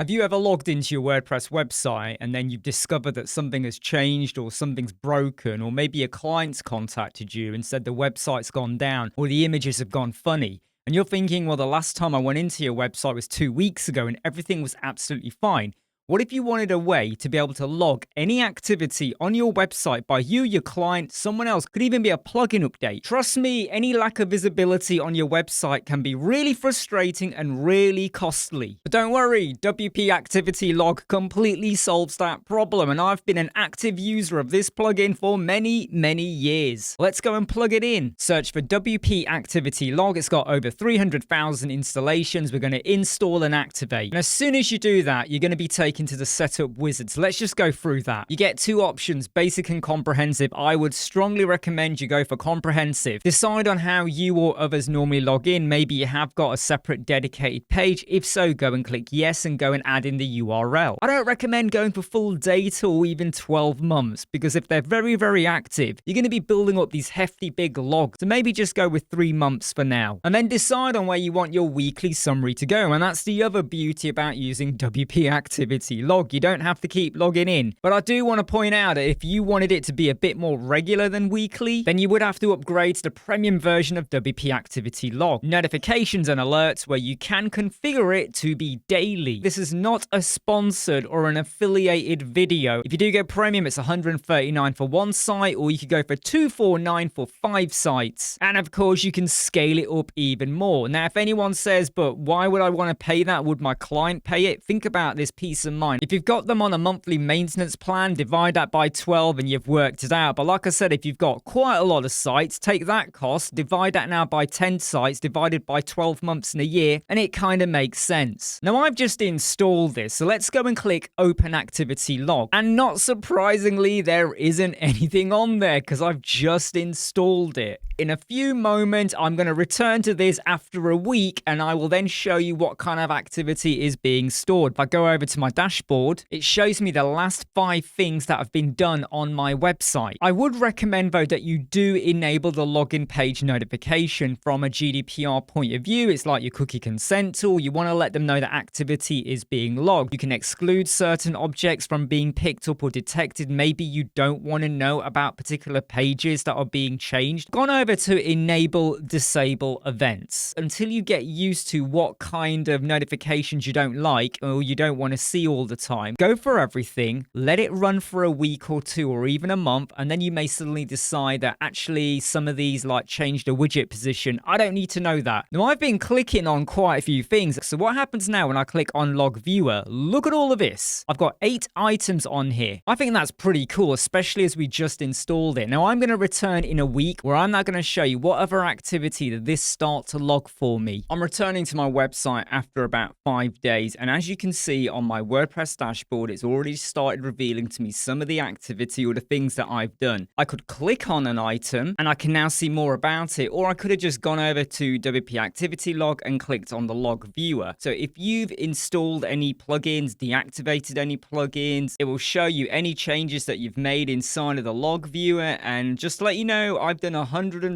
Have you ever logged into your WordPress website and then you've discovered that something has changed or something's broken, or maybe a client's contacted you and said the website's gone down or the images have gone funny? And you're thinking, well, the last time I went into your website was 2 weeks ago and everything was absolutely fine. What if you wanted a way to be able to log any activity on your website by you, your client, someone else? Could even be a plugin update. Trust me, any lack of visibility on your website can be really frustrating and really costly. But don't worry, WP Activity Log completely solves that problem, and I've been an active user of this plugin for many, many years. Let's go and plug it in. Search for WP Activity Log. It's got over 300,000 installations. We're going to install and activate. And as soon as you do that, you're going to be taken to the setup wizard. So let's just go through that. You get two options, basic and comprehensive. I would strongly recommend you go for comprehensive. Decide on how you or others normally log in. Maybe you have got a separate dedicated page. If so, go and click yes and go and add in the URL. I don't recommend going for full data or even 12 months because if they're very, very active, you're going to be building up these hefty big logs. So maybe just go with 3 months for now. And then decide on where you want your weekly summary to go. And that's the other beauty about using WP Activity Log. You don't have to keep logging in. But I do want to point out that if you wanted it to be a bit more regular than weekly, then you would have to upgrade to the premium version of WP Activity Log. Notifications and alerts where you can configure it to be daily. This is not a sponsored or an affiliated video. If you do go premium, it's $139 for one site, or you could go for $249 for 5 sites. And of course, you can scale it up even more. Now, if anyone says, but why would I want to pay that? Would my client pay it? Think about this peace of mind. If you've got them on a monthly maintenance plan, divide that by 12 and you've worked it out. But like I said, if you've got quite a lot of sites, take that cost, divide that now by 10 sites, divided by 12 months in a year, and it kind of makes sense. Now, I've just installed this, so let's go and click Open Activity Log. And not surprisingly, there isn't anything on there because I've just installed it. In a few moments, I'm going to return to this after a week, and I will then show you what kind of activity is being stored. If I go over to my dashboard, it shows me the last 5 things that have been done on my website. I would recommend, though, that you do enable the login page notification from a GDPR point of view. It's like your cookie consent tool. You want to let them know that activity is being logged. You can exclude certain objects from being picked up or detected. Maybe you don't want to know about particular pages that are being changed. Gone over to enable disable events. Until you get used to what kind of notifications you don't like or you don't want to see all the time, go for everything, let it run for a week or 2 or even a month, and then you may suddenly decide that actually some of these like change the widget position. I don't need to know that. Now, I've been clicking on quite a few things. So what happens now when I click on log viewer? Look at all of this. I've got 8 items on here. I think that's pretty cool, especially as we just installed it. Now, I'm going to return in a week where I'm not going to show you what other activity did this start to log for me. I'm returning to my website after about 5 days, and as you can see on my WordPress dashboard, it's already started revealing to me some of the activity or the things that I've done. I could click on an item and I can now see more about it, or I could have just gone over to WP Activity Log and clicked on the log viewer. So if you've installed any plugins, deactivated any plugins, it will show you any changes that you've made inside of the log viewer. And just to let you know, I've done 160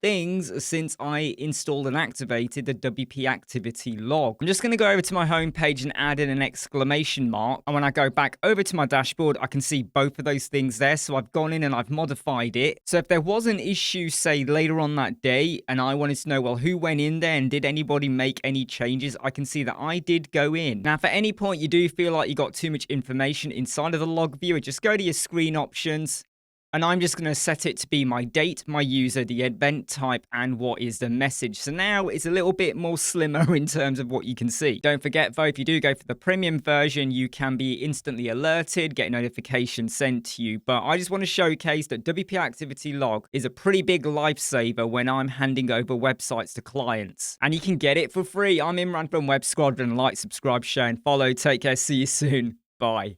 things since I installed and activated the WP Activity Log. I'm just going to go over to my home page and add in an exclamation mark. And when I go back over to my dashboard, I can see both of those things there. So I've gone in and I've modified it. So if there was an issue, say later on that day, and I wanted to know, well, who went in there and did anybody make any changes? I can see that I did go in. Now, if at any point you do feel like you got too much information inside of the log viewer, just go to your screen options. And I'm just going to set it to be my date, my user, the event type, and what is the message. So now it's a little bit more slimmer in terms of what you can see. Don't forget, though, if you do go for the premium version, you can be instantly alerted, get notifications sent to you. But I just want to showcase that WP Activity Log is a pretty big lifesaver when I'm handing over websites to clients. And you can get it for free. I'm Imran from Squadron. Like, subscribe, share, and follow. Take care. See you soon. Bye.